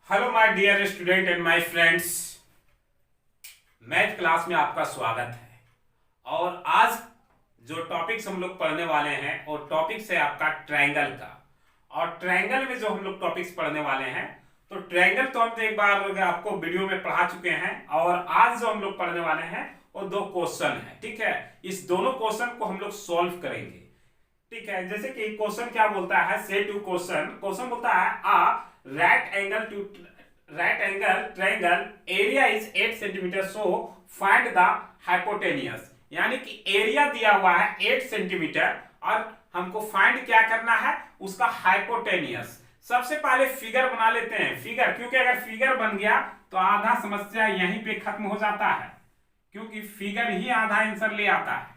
Hello my dear student and my friends, math class में आपका स्वागत है। और आज जो टॉपिक्स हम लोग पढ़ने वाले हैं और टॉपिक्स है आपका ट्रायंगल का। और ट्रायंगल में जो हम लोग टॉपिक्स पढ़ने वाले हैं, तो ट्रायंगल तो हम एक बार आपको वीडियो में पढ़ा चुके हैं। और आज जो हम लोग पढ़ने वाले हैं वो दो क्वेश्चन है, ठीक है। इस दोनों क्वेश्चन को हम लोग सॉल्व करेंगे, ठीक है। जैसे कि क्वेश्चन क्या बोलता है, से टू क्वेश्चन बोलता है a right angle triangle area is 8 centimetre, so find the hypotenuse. यानी कि एरिया दिया हुआ है 8 सेंटीमीटर और हमको फाइंड क्या करना है, उसका हाइपोटेनियस। सबसे पहले फिगर बना लेते हैं, फिगर, क्योंकि अगर फिगर बन गया तो आधा समस्या यहीं पे खत्म हो जाता है, क्योंकि फिगर ही आधा आंसर ले आता है।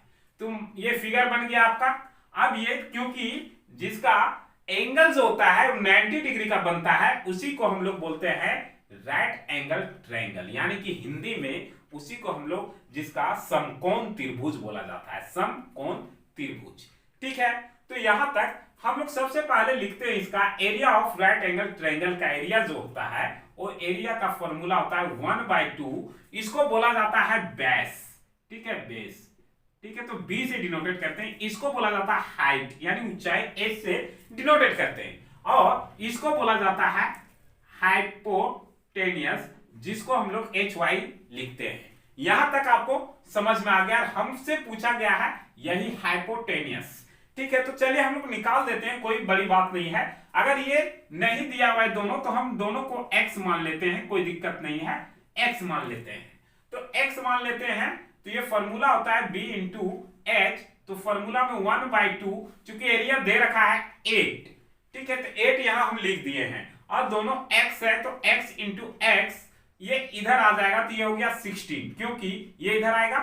तो ये फिगर बन गया आपका। अब ये क्योंकि जिसका एंगल जो होता है 90 डिग्री का बनता है, उसी को हम लोग बोलते हैं राइट एंगल ट्रायंगल, यानी कि हिंदी में उसी को हम लोग जिसका समकोण त्रिभुज बोला जाता है, समकोण त्रिभुज, ठीक है। तो यहां तक हम लोग सबसे पहले लिखते हैं इसका area of right angle triangle का एरिया जो होता है वो एरिया का फॉर्मूला होता है 1/2, इसको बोला जाता है बेस, ठीक है, बेस, ठीक है। तो बी से डिनोटेट करते हैं, इसको बोला जाता है हाइट यानी ऊंचाई, एच से डिनोटेट करते हैं। और इसको बोला जाता है हाइपोटेनियस, जिसको हम लोग एच वाई लिखते हैं। यहां तक आपको समझ में आ गया, हमसे पूछा गया है यही हाइपोटेनियस, ठीक है। तो चलिए हम लोग निकाल देते हैं, कोई बड़ी बात नहीं है। अगर ये नहीं दिया हुआ है दोनों, तो हम दोनों को x मान लेते हैं, कोई दिक्कत नहीं है, x मान लेते हैं। तो x मान लेते हैं, तो ये फॉर्मूला होता है b इंटू एच। तो फॉर्मूला में 1/2, चूंकि एरिया दे रखा है 8, ठीक है, तो 8 यहां हम लिख दिए हैं। और दोनों x है तो x इंटू एक्स, ये इधर आ जाएगा तो ये हो गया 16, क्योंकि ये इधर आएगा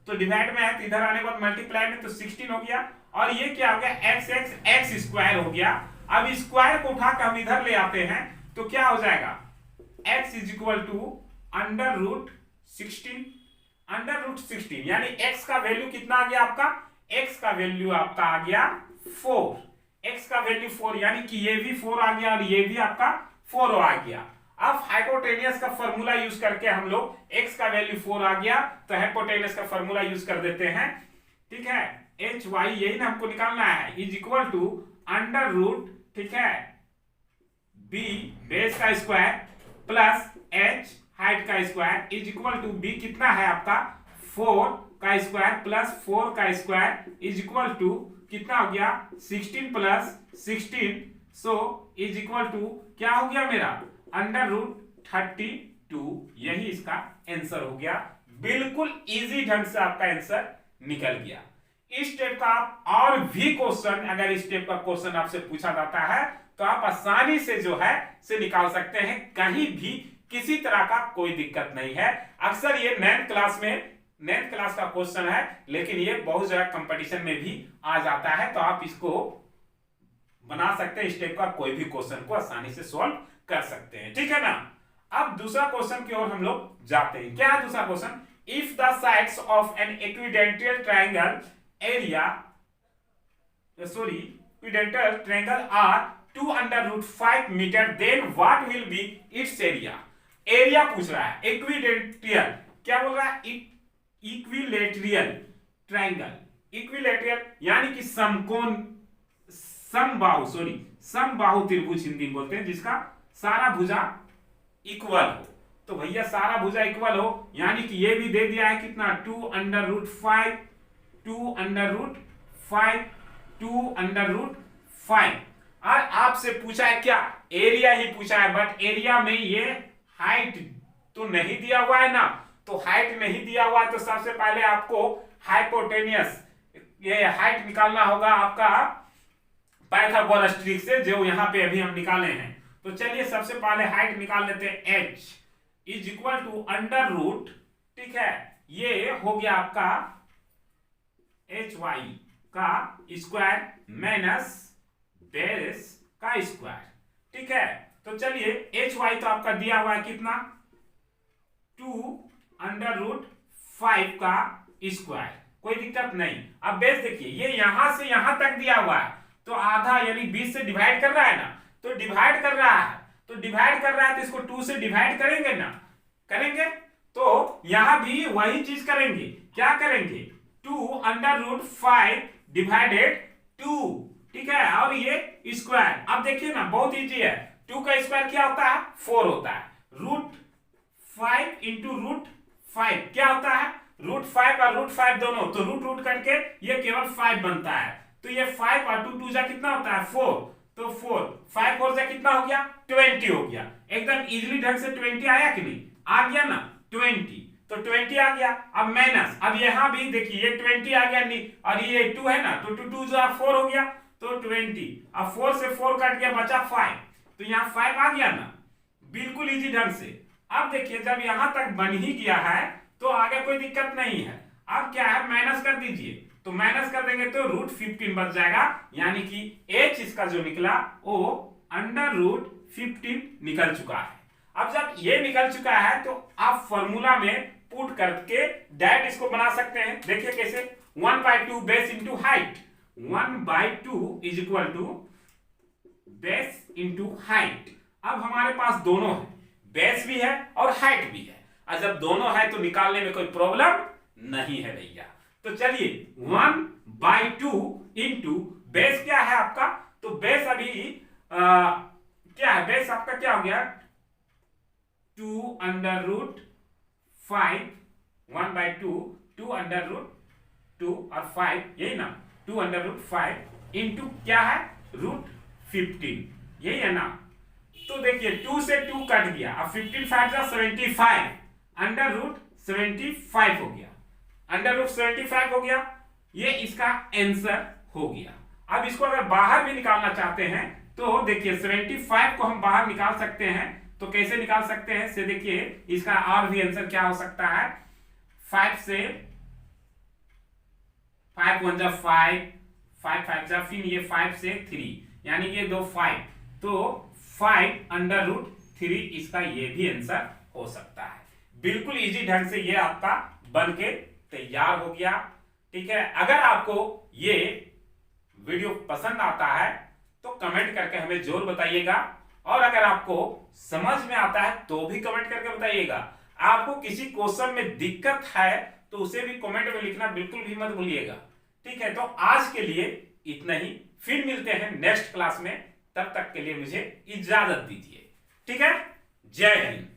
तो डिवाइड में है, तो इधर आने के बाद मल्टीप्लाई में तो 16 हो गया। और ये क्या हो गया, x स्क्वायर हो गया। अब स्क्वायर को उठा के हम इधर ले आते हैं तो क्या हो जाएगा, x is equal to under root 16 यानी x का वैल्यू कितना आ गया आपका, x का वैल्यू आपका आ गया 4, x का वैल्यू 4, यानी कि ये भी 4 आ गया और ये भी आपका 4 आ गया। अब हाइपोटेनियस का फॉर्मूला यूज करके हम लोग x का वैल्यू 4 आ गया तो हाइपोटेनियस का फॉर्मूला यूज कर देते हैं, ठीक है। एच वाई यही ना हमको निकालना है, is equal to under root, ठीक है, बी बेस का स्क्वायर प्लस एच हाइट का square is equal to B कितना है आपका 4 का स्क्वायर प्लस 4 का स्क्वायर इज इक्वल टू कितना हो गया 16 plus 16, so is equal to क्या हो गया मेरा अंडर रूट 32। यही इसका आंसर हो गया। बिल्कुल इजी ढंग से आपका आंसर निकल गया। इस टाइप का आप और भी क्वेश्चन, अगर इस टाइप का क्वेश्चन आपसे पूछा जाता है तो आप आसानी से जो है से निकाल सकते हैं, कहीं भी किसी तरह का कोई दिक्कत नहीं है। अक्सर ये 9th क्लास का क्वेश्चन है, लेकिन ये बहुत ज्यादा कंपटीशन में भी आ जाता है, तो आप इसको बना सकते हैं। इस टाइप का कोई भी क्वेश्चन को आसानी से सॉल्व कर सकते हैं, ठीक है ना। अब दूसरा क्वेश्चन की ओर हम लोग जाते हैं। क्या है दूसरा question, if the sides of an equilateral triangle equilateral triangle are 2√5 metre, then what will be its area. Area पूछ रहा है, इक्विडेंटियल क्या बोल रहा है, इक्विलेटरल ट्रायंगल, इक्विलेटरल यानी कि समकोण, समबाहु त्रिभुज हिंदी में बोलते हैं, जिसका सारा भुजा इक्वल हो। तो भैया सारा भुजा इक्वल हो, यानी कि ये भी दे दिया है कितना 2√5 और आपसे पूछा है क्या, एरिया ही पूछा है, बट एरिया में ये हाइट तो नहीं दिया हुआ है ना। तो हाइट नहीं दिया हुआ है तो सबसे पहले आपको हाइपोटेनियस, ये हाइट निकालना होगा आपका पाइथागोरस ट्रिक से, जो यहां पे अभी हम निकाले हैं। तो चलिए सबसे पहले हाइट निकाल लेते हैं, h is equal to under root, ठीक है, ये हो गया आपका एच वाई का स्क्वायर माइनस बेस का स्क्वायर, ठीक है। तो चलिए एच वाई तो आपका दिया हुआ है कितना 2√5 का स्क्वायर, कोई दिक्कत नहीं। अब बेस देखिए, ये यहां से यहां तक दिया हुआ है तो आधा यानी 20 से डिवाइड कर रहा है ना, तो डिवाइड कर रहा है तो डिवाइड कर रहा है तो इसको 2 से डिवाइड करेंगे ना, करेंगे। तो यहां भी वही चीज करेंगे, क्या करेंगे 2√5 डिवाइडेड 2, ठीक है, और ये स्क्वायर। अब देखिए ना बहुत इजी है, 2 का स्क्वायर क्या होता है 4 होता है, √5 इंटू √5 क्या होता है √5 और √5 दोनों, तो रूट करके ये केवल 5 बनता है। तो ये 5 और 2 2 जा कितना होता है 4, तो 4 5 4 जा कितना हो गया 20 हो गया। एकदम इजीली ढंग से 20 आया कि नहीं, आ गया ना 20, तो 20 आ गया। अब माइनस, अब यहां भी देखिए ये 20 आ गया नहीं, और ये 2 है ना, तो 2 2 जा 4 हो गया, तो 20। अब 4 से 4 कट गया, बचा 5, तो यहाँ 5 आ गया ना, बिल्कुल इजी ढंग से। अब देखिए जब यहां तक बन ही गया है तो आगे कोई दिक्कत नहीं है। अब क्या है माइनस कर दीजिए, तो माइनस कर देंगे तो √15 बच जाएगा, यानी कि h इसका जो निकला वो √15 निकल चुका है। अब जब ये निकल चुका है तो आप फॉर्मूला में पुट करके डायरेक्ट इसको बना सकते हैं। देखिए कैसे, 1/2 base into height, 1/2 is equal to base into height. अब हमारे पास दोनों है, बेस भी है और हाइट भी है, और जब दोनों है तो निकालने में कोई प्रॉब्लम नहीं है भैया। तो चलिए 1/2 इंटू बेस क्या है आपका, तो बेस अभी क्या है, बेस आपका क्या हो गया 2√5, 1/2 2√2 और 5, यही ना 2√5 इंटू क्या है √15, यही है ना। तो देखिए 2 से 2 कट गया, अब 15 5 जा 75, √75 हो गया, √75 हो गया, ये इसका आंसर हो गया। अब इसको अगर बाहर भी निकालना चाहते हैं तो देखिए 75 को हम बाहर निकाल सकते हैं, तो कैसे निकाल सकते हैं से देखिए, इसका और भी आंसर क्या हो सकता है, 5 से 5 1 जा 5, 5 5 जा, फिर ये 5 से 3, यानी ये दो 5, तो 5√3 इसका ये भी आंसर हो सकता है। बिल्कुल इजी ढंग से ये आपका बन के तैयार हो गया, ठीक है। अगर आपको ये वीडियो पसंद आता है तो कमेंट करके हमें जरूर बताइएगा, और अगर आपको समझ में आता है तो भी कमेंट करके बताइएगा। आपको किसी क्वेश्चन में दिक्कत है तो उसे भी कमेंट में लिखना बिल्कुल भी मत भूलिएगा, ठीक है। तो आज के लिए इतना ही, फिर मिलते हैं नेक्स्ट क्लास में, तब तक के लिए मुझे इजाजत दीजिए, ठीक है। जय हिंद।